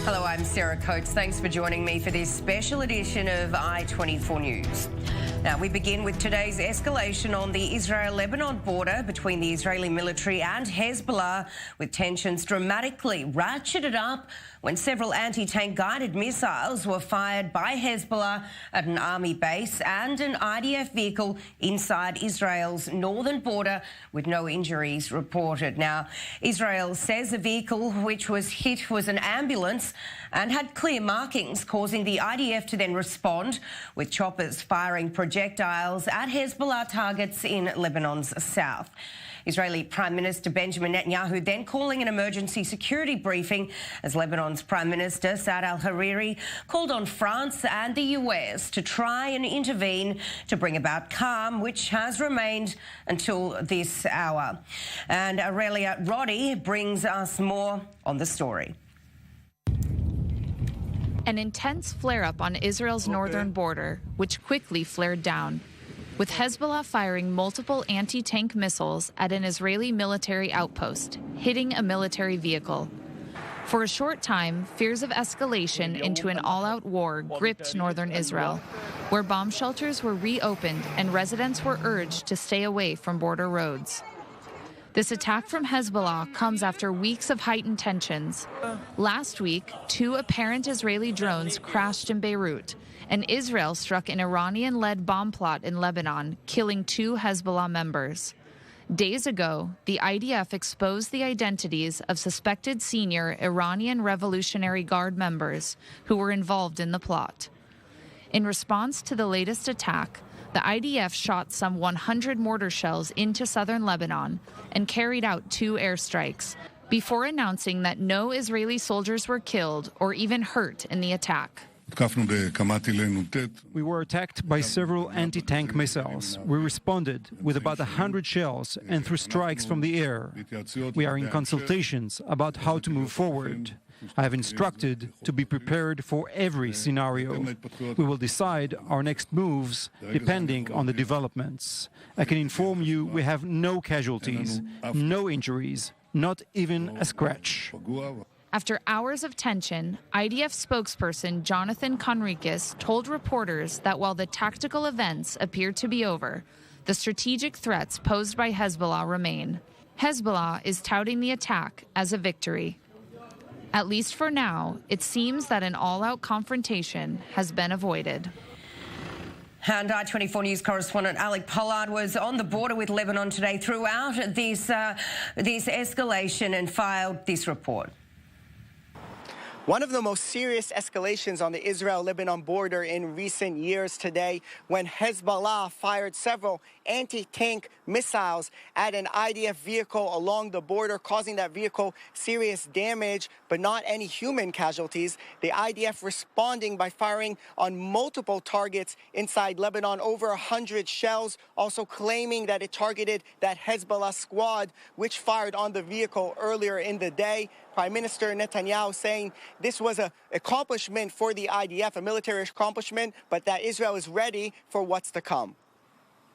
Hello, I'm Sarah Coates. Thanks for joining me for this special edition of I-24 News. Now, we begin with today's escalation on the Israel-Lebanon border between the Israeli military and Hezbollah, with tensions dramatically ratcheted up when several anti-tank guided missiles were fired by Hezbollah at an army base and an IDF vehicle inside Israel's northern border, with no injuries reported. Now, Israel says the vehicle which was hit was an ambulance and had clear markings, causing the IDF to then respond with choppers firing projectiles at Hezbollah targets in Lebanon's south. Israeli Prime Minister Benjamin Netanyahu then calling an emergency security briefing as Lebanon's Prime Minister Saad al-Hariri called on France and the US to try and intervene to bring about calm, which has remained until this hour. And Aurelia Roddy brings us more on the story. An intense flare-up on Israel's northern border, which quickly flared down, with Hezbollah firing multiple anti-tank missiles at an Israeli military outpost, hitting a military vehicle. For a short time, fears of escalation into an all-out war gripped northern Israel, where bomb shelters were reopened and residents were urged to stay away from border roads. This attack from Hezbollah comes after weeks of heightened tensions. Last week, 2 apparent Israeli drones crashed in Beirut, and Israel struck an Iranian-led bomb plot in Lebanon, killing 2 Hezbollah members. Days ago, the IDF exposed the identities of suspected senior Iranian Revolutionary Guard members who were involved in the plot. In response to the latest attack, the IDF shot some 100 mortar shells into southern Lebanon and carried out 2 airstrikes before announcing that no Israeli soldiers were killed or even hurt in the attack. We were attacked by several anti-tank missiles. We responded with about 100 shells and through strikes from the air. We are in consultations about how to move forward. I have instructed to be prepared for every scenario. We will decide our next moves depending on the developments. I can inform you we have no casualties, no injuries, not even a scratch. After hours of tension, IDF spokesperson Jonathan Conricus told reporters that while the tactical events appear to be over, the strategic threats posed by Hezbollah remain. Hezbollah is touting the attack as a victory. At least for now, it seems that an all-out confrontation has been avoided. And I-24 News correspondent Alec Pollard was on the border with Lebanon today throughout this escalation and filed this report. One of the most serious escalations on the Israel-Lebanon border in recent years today, when Hezbollah fired several anti-tank missiles at an IDF vehicle along the border, causing that vehicle serious damage, but not any human casualties. The IDF responding by firing on multiple targets inside Lebanon, over 100 shells, also claiming that it targeted that Hezbollah squad, which fired on the vehicle earlier in the day. Prime Minister Netanyahu saying this was an accomplishment for the IDF, a military accomplishment, but that Israel is ready for what's to come.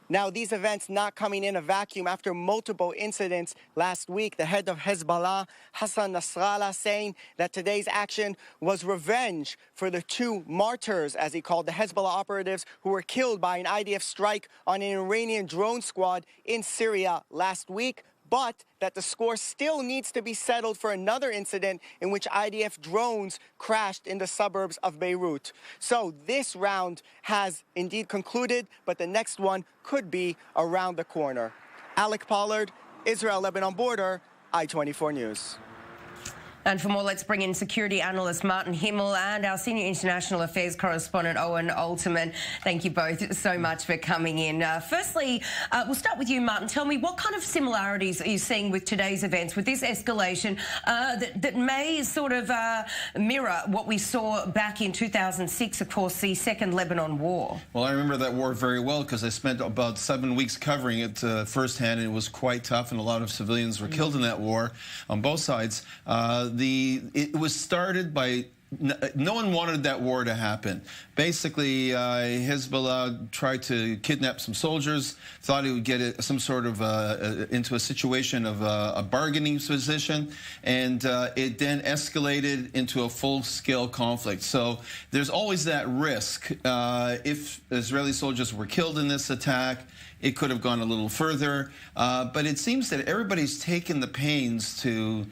Now, these events not coming in a vacuum after multiple incidents last week. The head of Hezbollah, Hassan Nasrallah, saying that today's action was revenge for the 2 martyrs, as he called the Hezbollah operatives who were killed by an IDF strike on an Iranian drone squad in Syria last week, but that the score still needs to be settled for another incident in which IDF drones crashed in the suburbs of Beirut. So this round has indeed concluded, but the next one could be around the corner. Alec Pollard, Israel-Lebanon border, I-24 News. And for more, let's bring in security analyst Martin Himmel and our senior international affairs correspondent Owen Alterman. Thank you both so much for coming in. Firstly, we'll start with you, Martin. Tell me, what kind of similarities are you seeing with today's events, with this escalation that may sort of mirror what we saw back in 2006, of course, the Second Lebanon War? Well, I remember that war very well because I spent about 7 weeks covering it firsthand, and it was quite tough, and a lot of civilians were killed in that war on both sides. It was started by no one wanted that war to happen. Basically, Hezbollah tried to kidnap some soldiers, thought he would get some sort of into a situation of a bargaining position, and it then escalated into a full-scale conflict. So there's always that risk. If Israeli soldiers were killed in this attack, it could have gone a little further. But it seems that everybody's taken the pains to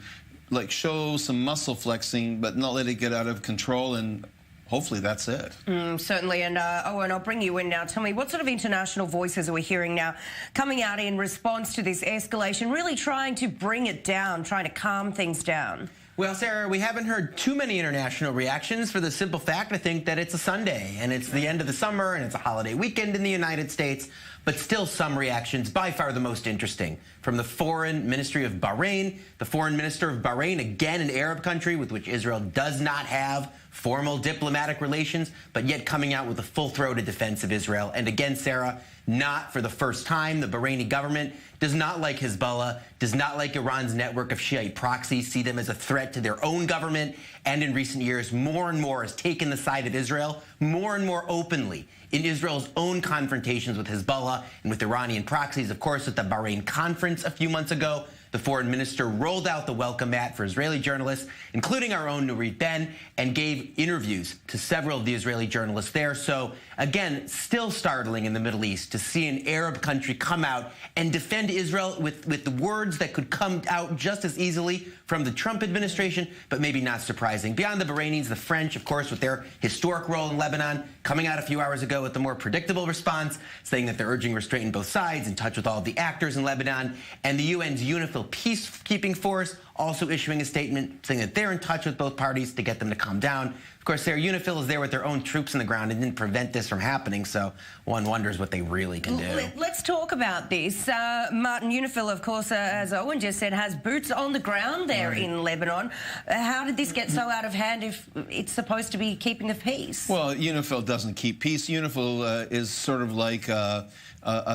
show some muscle flexing, but not let it get out of control, and hopefully that's it. Certainly. And Owen, I'll bring you in now. Tell me, what sort of international voices are we hearing now coming out in response to this escalation, really trying to bring it down, trying to calm things down? Well, Sarah, we haven't heard too many international reactions for the simple fact, I think, that it's a Sunday and it's the end of the summer and it's a holiday weekend in the United States, but still some reactions, by far the most interesting, from the Foreign Ministry of Bahrain. The Foreign Minister of Bahrain, again an Arab country with which Israel does not have formal diplomatic relations, but yet coming out with a full-throated defense of Israel. And again, Sarah, not for the first time, the Bahraini government does not like Hezbollah, does not like Iran's network of Shiite proxies, see them as a threat to their own government, and in recent years, more and more has taken the side of Israel, more and more openly in Israel's own confrontations with Hezbollah and with Iranian proxies. Of course, at the Bahrain conference a few months ago, the foreign minister rolled out the welcome mat for Israeli journalists, including our own Nurit Ben, and gave interviews to several of the Israeli journalists there. So, again, still startling in the Middle East to see an Arab country come out and defend Israel with the words that could come out just as easily from the Trump administration, but maybe not surprising. Beyond the Bahrainis, the French, of course, with their historic role in Lebanon, coming out a few hours ago with a more predictable response, saying that they're urging restraint on both sides, in touch with all of the actors in Lebanon, and the UN's UNIFIL peacekeeping force also issuing a statement saying that they're in touch with both parties to get them to calm down. Of course, their UNIFIL is there with their own troops on the ground and didn't prevent this from happening, so one wonders what they really can do. Let's talk about this. Martin, UNIFIL, of course, as Owen just said, has boots on the ground there in Lebanon. How did this get so out of hand if it's supposed to be keeping the peace? Well, UNIFIL doesn't keep peace. UNIFIL is sort of like a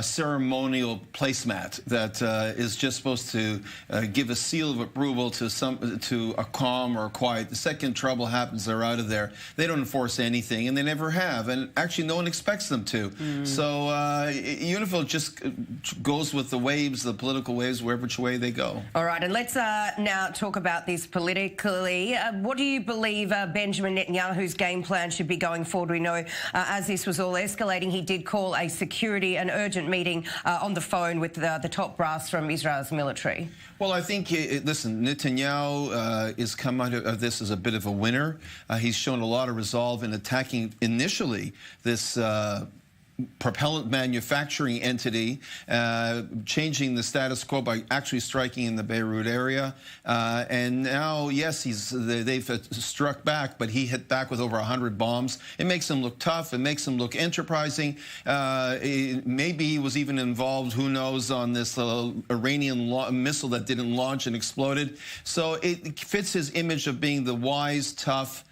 ceremonial placemat that is just supposed to give a seal of approval to a calm or a quiet. The second trouble happens, they're out of there. They don't enforce anything, and they never have. And actually, no one expects them to. So UNIFIL just goes with the waves, the political waves, which way they go. All right, and let's now talk about this politically. What do you believe Benjamin Netanyahu's game plan should be going forward? We know as this was all escalating, he did call a security and urgent meeting on the phone with the top brass from Israel's military. Well, I think, listen, Netanyahu is come out of this as a bit of a winner. He's shown a lot of resolve in attacking initially this propellant manufacturing entity, changing the status quo by actually striking in the Beirut area. And now, yes, they've struck back, but he hit back with over 100 bombs. It makes him look tough. It makes him look enterprising. Maybe he was even involved, who knows, on this Iranian missile that didn't launch and exploded. So it fits his image of being the wise, tough,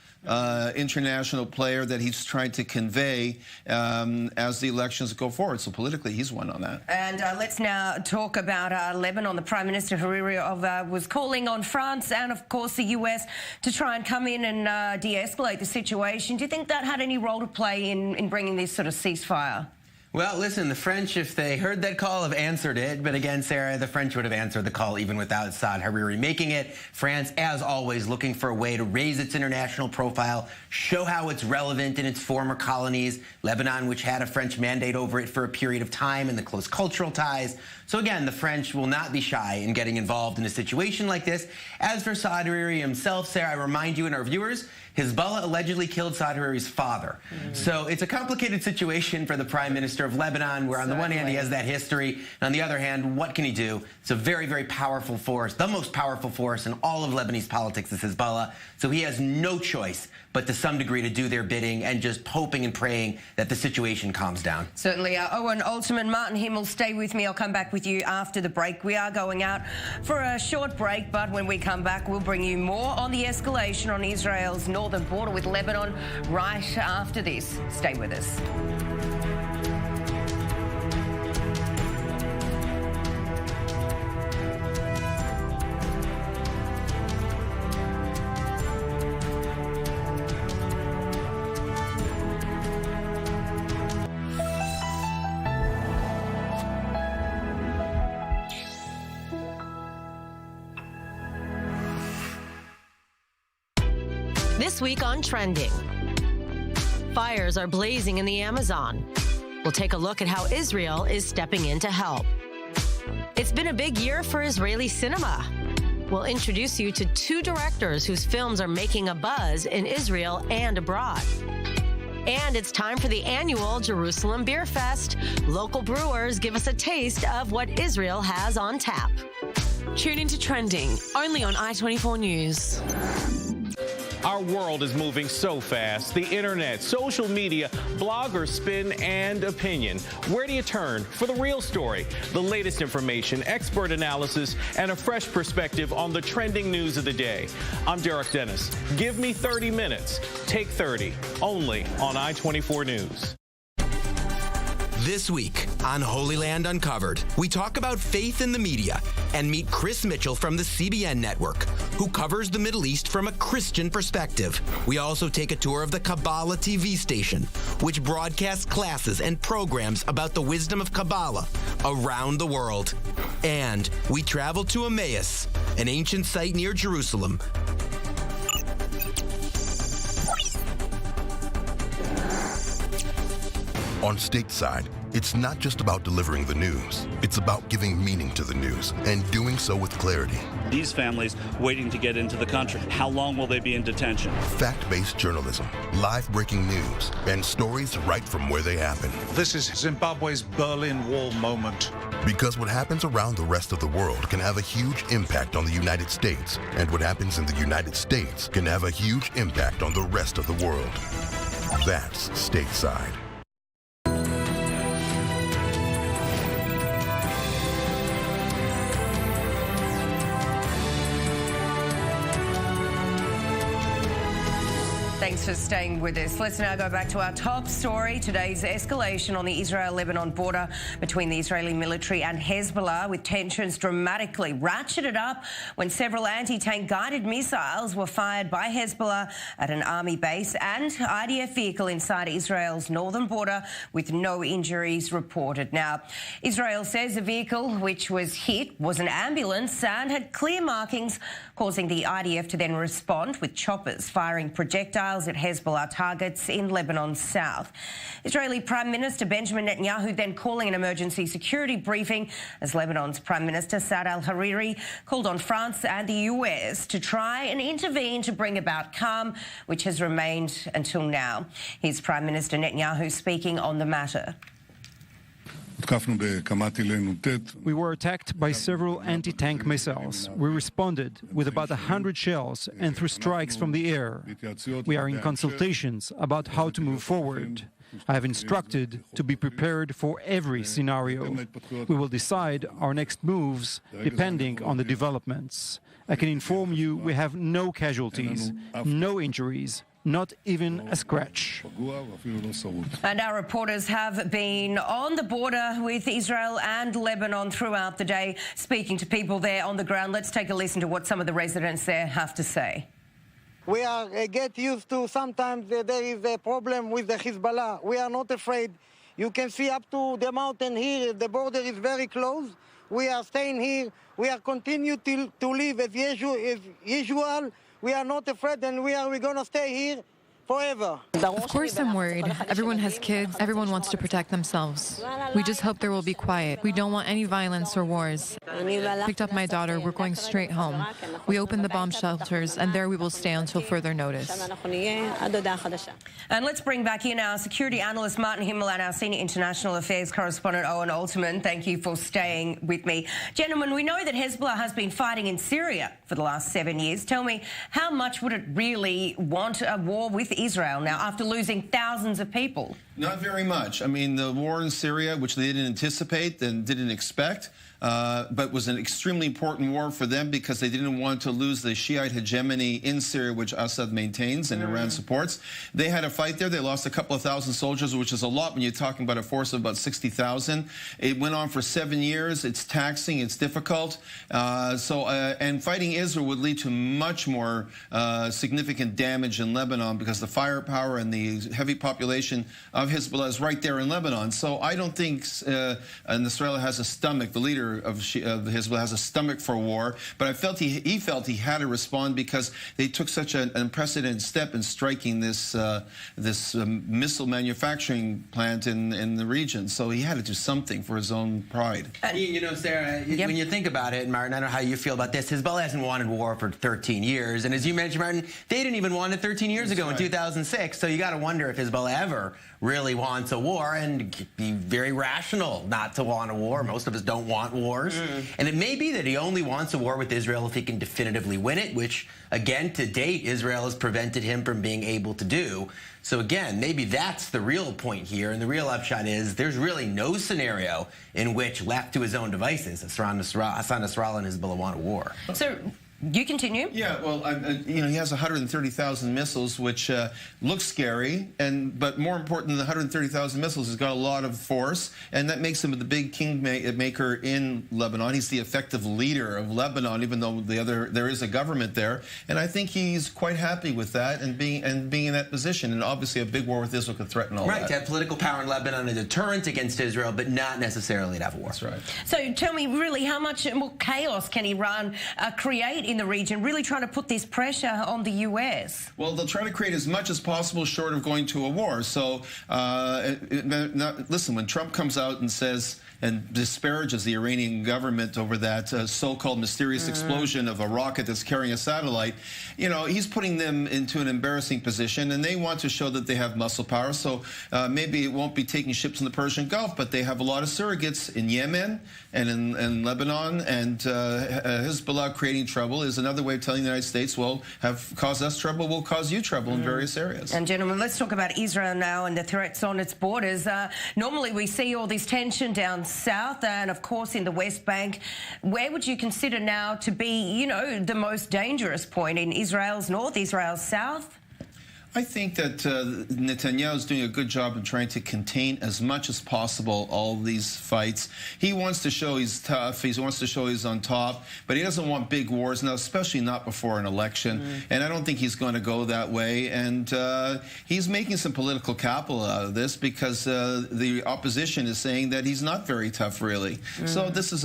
international player that he's trying to convey as the elections go forward. So politically, he's won on that. And let's now talk about Lebanon. The Prime Minister Hariri was calling on France and, of course, the US to try and come in and de-escalate the situation. Do you think that had any role to play in bringing this sort of ceasefire? Well, listen, the French, if they heard that call, have answered it. But again, Sarah, the French would have answered the call even without Saad Hariri making it. France, as always, looking for a way to raise its international profile, show how it's relevant in its former colonies. Lebanon, which had a French mandate over it for a period of time, and the close cultural ties. So again, the French will not be shy in getting involved in a situation like this. As for Saad Hariri himself, Sarah, I remind you and our viewers, Hezbollah allegedly killed Saad Hariri's father. So it's a complicated situation for the Prime Minister of Lebanon, where on the one hand he has that history, and on the other hand, what can he do? It's a very, very powerful force. The most powerful force in all of Lebanese politics is Hezbollah. So he has no choice but to some degree to do their bidding and just hoping and praying that the situation calms down. Certainly. Owen Alterman, Martin Himmel, stay with me. I'll come back with you after the break. We are going out for a short break, but when we come back, we'll bring you more on the escalation on Israel's northern border with Lebanon right after this. Stay with us. This week on Trending, fires are blazing in the Amazon. We'll take a look at how Israel is stepping in to help. It's been a big year for Israeli cinema. We'll introduce you to two directors whose films are making a buzz in Israel and abroad. And it's time for the annual Jerusalem Beer Fest. Local brewers give us a taste of what Israel has on tap. Tune into Trending, only on i24 News. Our world is moving so fast. The internet, social media, blogger spin, and opinion. Where do you turn for the real story? The latest information, expert analysis, and a fresh perspective on the trending news of the day. I'm Derek Dennis. Give me 30 minutes. Take 30. Only on i24 News. This week on Holy Land Uncovered, we talk about faith in the media and meet Chris Mitchell from the CBN network, who covers the Middle East from a Christian perspective. We also take a tour of the Kabbalah TV station, which broadcasts classes and programs about the wisdom of Kabbalah around the world. And we travel to Emmaus, an ancient site near Jerusalem. On Stateside, it's not just about delivering the news. It's about giving meaning to the news and doing so with clarity. These families waiting to get into the country, how long will they be in detention? Fact-based journalism, live breaking news, and stories right from where they happen. This is Zimbabwe's Berlin Wall moment. Because what happens around the rest of the world can have a huge impact on the United States, and what happens in the United States can have a huge impact on the rest of the world. That's Stateside. Thanks for staying with us. Let's now go back to our top story. Today's escalation on the Israel-Lebanon border between the Israeli military and Hezbollah, with tensions dramatically ratcheted up when several anti-tank guided missiles were fired by Hezbollah at an army base and IDF vehicle inside Israel's northern border, with no injuries reported. Now, Israel says the vehicle which was hit was an ambulance and had clear markings, causing the IDF to then respond with choppers firing projectiles at Hezbollah targets in Lebanon's south. Israeli Prime Minister Benjamin Netanyahu then calling an emergency security briefing as Lebanon's Prime Minister Saad al-Hariri called on France and the US to try and intervene to bring about calm, which has remained until now. Here's Prime Minister Netanyahu speaking on the matter. We were attacked by several anti-tank missiles. We responded with about 100 shells and through strikes from the air. We are in consultations about how to move forward. I have instructed to be prepared for every scenario. We will decide our next moves depending on the developments. I can inform you we have no casualties, no injuries, not even a scratch. And our reporters have been on the border with Israel and Lebanon throughout the day, speaking to people there on the ground. Let's take a listen to what some of the residents there have to say. We are get used to sometimes there is a problem with the Hezbollah. We are not afraid. You can see up to the mountain here, the border is very close. We are staying here. We are continue to live as usual. We are not afraid, and we're going to stay here forever. Of course I'm worried. Everyone has kids. Everyone wants to protect themselves. We just hope there will be quiet. We don't want any violence or wars. Picked up my daughter. We're going straight home. We opened the bomb shelters, and there we will stay until further notice. And let's bring back in our security analyst Martin Himmel and our senior international affairs correspondent Owen Alterman. Thank you for staying with me. Gentlemen, we know that Hezbollah has been fighting in Syria for the last 7 years. Tell me, how much would it really want a war with Israel now after losing thousands of people? Not very much. I mean, the war in Syria, which they didn't anticipate and didn't expect, but was an extremely important war for them because they didn't want to lose the Shiite hegemony in Syria, which Assad maintains and Iran supports. They had a fight there. They lost a couple of thousand soldiers, which is a lot when you're talking about a force of about 60,000. It went on for 7 years. It's taxing. It's difficult. And fighting Israel would lead to much more significant damage in Lebanon because the firepower and the heavy population of Hezbollah is right there in Lebanon. So I don't think Nasrallah has a stomach, the leader leader of Hezbollah has a stomach for war, but I felt he felt he had to respond because they took such an unprecedented step in striking this missile manufacturing plant in the region. So he had to do something for his own pride. You know, Sarah, when you think about it, Martin, I don't know how you feel about this. Hezbollah hasn't wanted war for 13 years, and as you mentioned, Martin, they didn't even want it 13 years ago in 2006. So you got to wonder if Hezbollah ever really wants a war, and be very rational not to want a war. Most of us don't want wars. And it may be that he only wants a war with Israel if he can definitively win it, which, again, to date, Israel has prevented him from being able to do. So again, maybe that's the real point here, and the real upshot is there's really no scenario in which, left to his own devices, Hassan Nasrallah and Hezbollah want a war. So you continue. Yeah, well, you know, he has 130,000 missiles, which looks scary, but more important than the 130,000 missiles, he's got a lot of force, and that makes him the big kingmaker in Lebanon. He's the effective leader of Lebanon, even though there is a government there, and I think he's quite happy with that and being in that position. And obviously, a big war with Israel could threaten all that. Right, to have political power in Lebanon, a deterrent against Israel, but not necessarily to have a war. That's right. So tell me, really, how much more chaos can Iran create in the region, really trying to put this pressure on the U.S.? Well, they'll try to create as much as possible short of going to a war. So, listen, when Trump comes out and says and disparages the Iranian government over that so-called mysterious explosion of a rocket that's carrying a satellite, you know, he's putting them into an embarrassing position, and they want to show that they have muscle power. So maybe it won't be taking ships in the Persian Gulf, but they have a lot of surrogates in Yemen and in Lebanon, and Hezbollah creating trouble is another way of telling the United States, well, have caused us trouble, we'll cause you trouble in various areas. And gentlemen, let's talk about Israel now and the threats on its borders. Normally we see all this tension down south and, of course, in the West Bank. Where would you consider now to be, you know, the most dangerous point? In Israel's north, Israel's south? I think that Netanyahu is doing a good job in trying to contain as much as possible all these fights. He wants to show he's tough. He wants to show he's on top, but he doesn't want big wars now, especially not before an election. And I don't think he's going to go that way. And he's making some political capital out of this because the opposition is saying that he's not very tough, really. So this is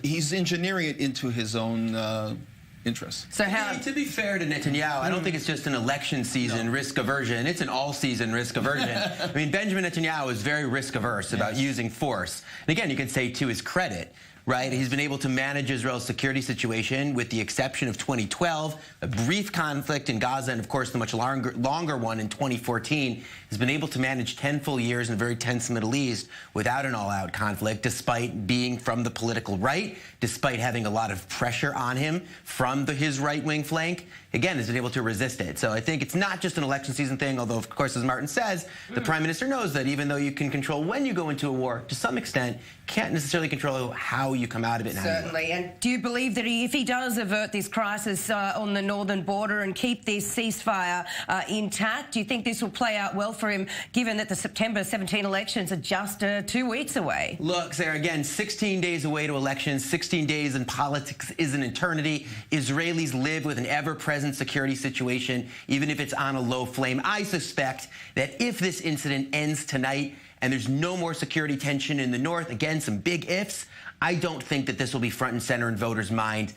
he's engineering it into his own interests. So to be fair to Netanyahu, I don't think it's just an election season risk aversion. It's an all-season risk aversion. I mean, Benjamin Netanyahu is very risk averse about using force. And again, you can say to his credit, right? He's been able to manage Israel's security situation with the exception of 2012, a brief conflict in Gaza, and of course the much longer one in 2014. He's been able to manage 10 full years in a very tense Middle East without an all-out conflict, despite being from the political right, despite having a lot of pressure on him from his right-wing flank. Again, has been able to resist it. So I think it's not just an election season thing, although, of course, as Martin says, the Prime Minister knows that even though you can control when you go into a war, to some extent, can't necessarily control how you come out of it. And Certainly. And do you believe that if he does avert this crisis on the northern border and keep this ceasefire intact, do you think this will play out well for him, given that the September 17 elections are just 2 weeks away? Look, Sarah, again, 16 days away to elections, 16 days in politics is an eternity. Israelis live with an ever-present security situation, even if it's on a low flame. I suspect that if this incident ends tonight and there's no more security tension in the north, again, some big ifs, I don't think that this will be front and center in voters' minds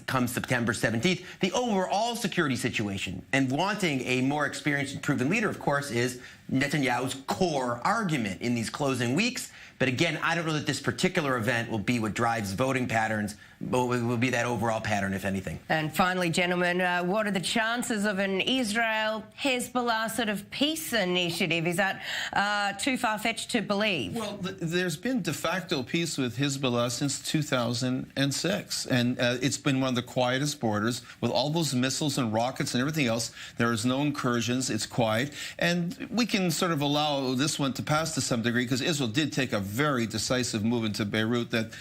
come September 17th. The overall security situation and wanting a more experienced and proven leader, of course, is Netanyahu's core argument in these closing weeks. But again, I don't know that this particular event will be what drives voting patterns, but will be that overall pattern, if anything. And finally, gentlemen, what are the chances of an Israel-Hezbollah sort of peace initiative? Is that too far-fetched to believe? Well, there's been de facto peace with Hezbollah since 2006, and it's been one of the quietest borders with all those missiles and rockets and everything else. There is no incursions. It's quiet. And we can sort of allow this one to pass to some degree because Israel did take a very decisive move into Beirut that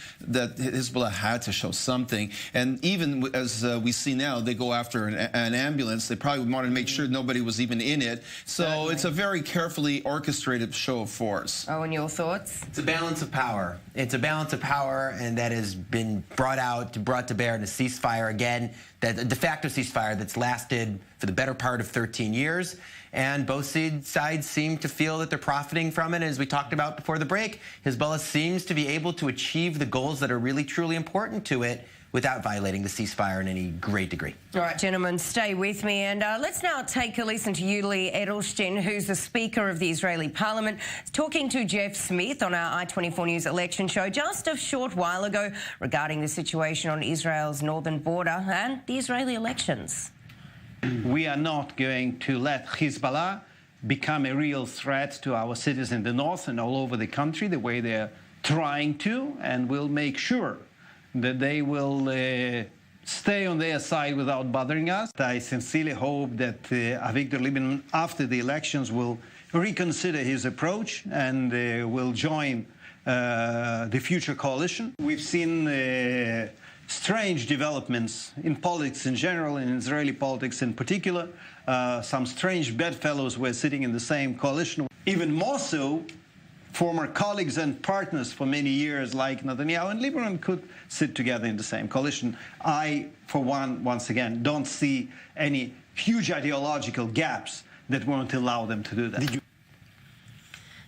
Hezbollah had to show something. And even as we see now, they go after an ambulance. They probably wanted to make sure nobody was even in it. So it's a very carefully orchestrated show of force. Oh, and your thoughts? It's a balance of power. It's a balance of power, and that has been brought to bear in a ceasefire again, that a de facto ceasefire that's lasted for the better part of 13 years. and both sides seem to feel that they're profiting from it. As we talked about before the break, Hezbollah seems to be able to achieve the goals that are really, truly important to it without violating the ceasefire in any great degree. All right, gentlemen, stay with me. And let's now take a listen to Yuli Edelstein, who's the Speaker of the Israeli Parliament, talking to Jeff Smith on our I24 News election show just a short while ago regarding the situation on Israel's northern border and the Israeli elections. We are not going to let Hezbollah become a real threat to our cities in the north and all over the country the way they're trying to, and we'll make sure that they will stay on their side without bothering us. I sincerely hope that Avigdor Lieberman, after the elections, will reconsider his approach and will join the future coalition. We've seen strange developments in politics in general, in Israeli politics in particular. Some strange bedfellows were sitting in the same coalition. Even more so, former colleagues and partners for many years like Netanyahu and Lieberman could sit together in the same coalition. I, for one, once again, don't see any huge ideological gaps that won't allow them to do that.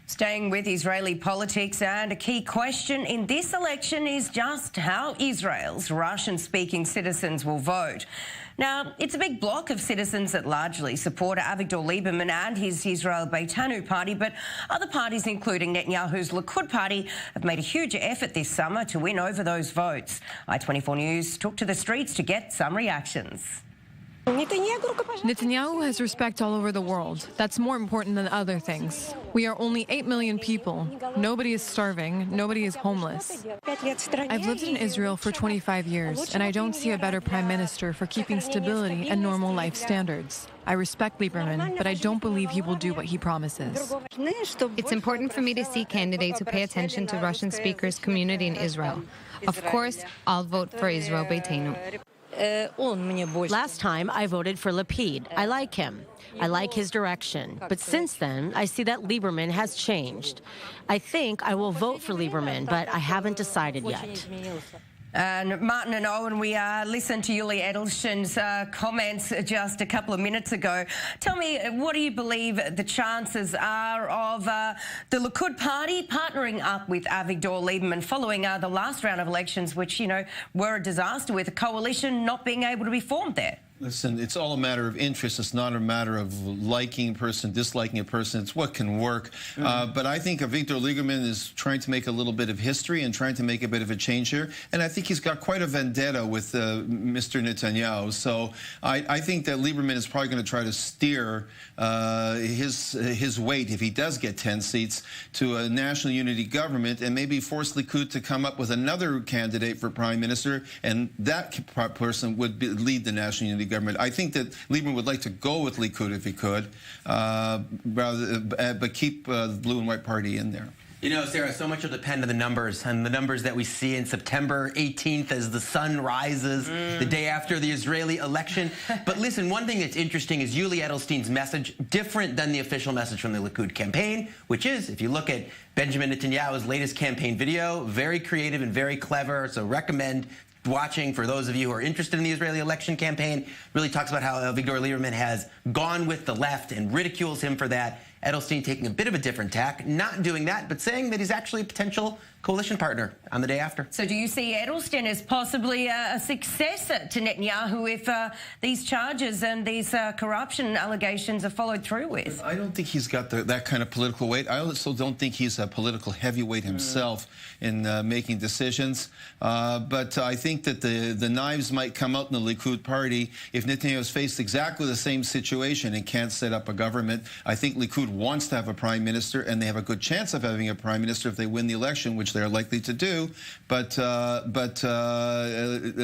Staying with Israeli politics, and a key question in this election is just how Israel's Russian-speaking citizens will vote. Now, it's a big block of citizens that largely support Avigdor Lieberman and his Israel Beitanu party, but other parties, including Netanyahu's Likud party, have made a huge effort this summer to win over those votes. I24 News took to the streets to get some reactions. Netanyahu has respect all over the world. That's more important than other things. We are only 8 million people. Nobody is starving. Nobody is homeless. I've lived in Israel for 25 years, and I don't see a better prime minister for keeping stability and normal life standards. I respect Lieberman, but I don't believe he will do what he promises. It's important for me to see candidates who pay attention to Russian speakers' community in Israel. Of course, I'll vote for Israel Beitanu. Last time, I voted for Lapid. I like him. I like his direction. But since then, I see that Lieberman has changed. I think I will vote for Lieberman, but I haven't decided yet. And Martin and Owen, we listened to Yuli Edelstein's comments just a couple of minutes ago. Tell me, what do you believe the chances are of the Likud party partnering up with Avigdor Lieberman following the last round of elections, which, you know, were a disaster with a coalition not being able to be formed there? Listen, it's all a matter of interest. It's not a matter of liking a person, disliking a person. It's what can work. But I think Avigdor Lieberman is trying to make a little bit of history and trying to make a bit of a change here. And I think he's got quite a vendetta with Mr. Netanyahu. So I think that Lieberman is probably going to try to steer his weight, if he does get 10 seats, to a national unity government and maybe force Likud to come up with another candidate for prime minister, and that person would lead the national unity government. I think that Lieberman would like to go with Likud if he could, but keep the blue and white party in there. You know, Sarah, so much will depend on the numbers, and the numbers that we see in September 18th as the sun rises, the day after the Israeli election. But listen, one thing that's interesting is Yuli Edelstein's message, different than the official message from the Likud campaign, which is, if you look at Benjamin Netanyahu's latest campaign video, very creative and very clever, so recommend watching for those of you who are interested in the Israeli election campaign. Really talks about how Avigdor Lieberman has gone with the left and ridicules him for that. Edelstein taking a bit of a different tack, not doing that, but saying that he's actually a potential coalition partner on the day after. So do you see Edelstein as possibly a successor to Netanyahu if these charges and these corruption allegations are followed through with? I don't think he's got that kind of political weight. I also don't think he's a political heavyweight himself in making decisions. But I think that the knives might come out in the Likud party if Netanyahu has faced exactly the same situation and can't set up a government. I think Likud wants to have a prime minister, and they have a good chance of having a prime minister if they win the election, which they're likely to do. But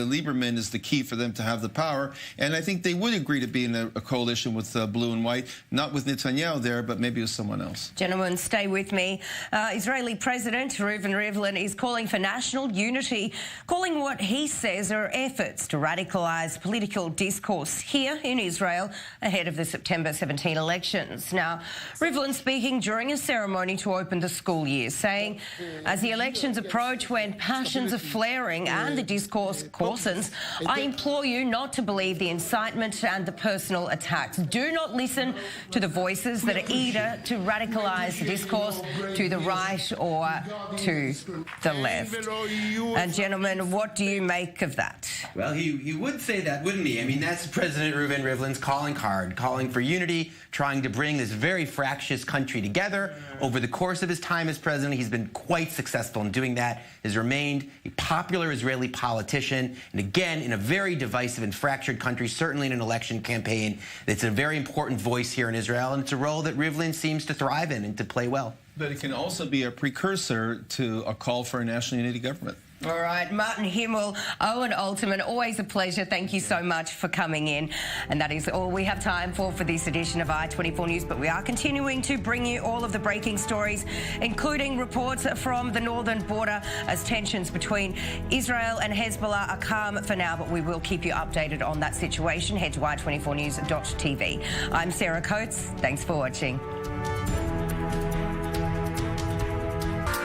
Lieberman is the key for them to have the power. And I think they would agree to be in a coalition with blue and white, not with Netanyahu there, but maybe with someone else. Gentlemen, stay with me. Israeli President Reuven Rivlin is calling for national unity, calling what he says are efforts to radicalise political discourse here in Israel ahead of the September 17 elections. Now, Rivlin speaking during a ceremony to open the school year, saying as the elections approach, when passions are flaring and the discourse coarsens, I implore you not to believe the incitement and the personal attacks. Do not listen to the voices that are eager to radicalise the discourse to the right or to the left. And gentlemen, what do you make of that? Well, he would say that, wouldn't he? I mean, that's President Reuven Rivlin's calling card, calling for unity, trying to bring this very fractious country together. Over the course of his time as president, he's been quite successful in doing that, has remained a popular Israeli politician, and again, in a very divisive and fractured country, certainly in an election campaign. It's a very important voice here in Israel, and it's a role that Rivlin seems to thrive in and to play well. But it can also be a precursor to a call for a national unity government. All right, Martin Himmel, Owen Alterman, always a pleasure. Thank you so much for coming in. And that is all we have time for this edition of I-24 News. But we are continuing to bring you all of the breaking stories, including reports from the northern border as tensions between Israel and Hezbollah are calm for now. But we will keep you updated on that situation. Head to i24news.tv. I'm Sarah Coates. Thanks for watching.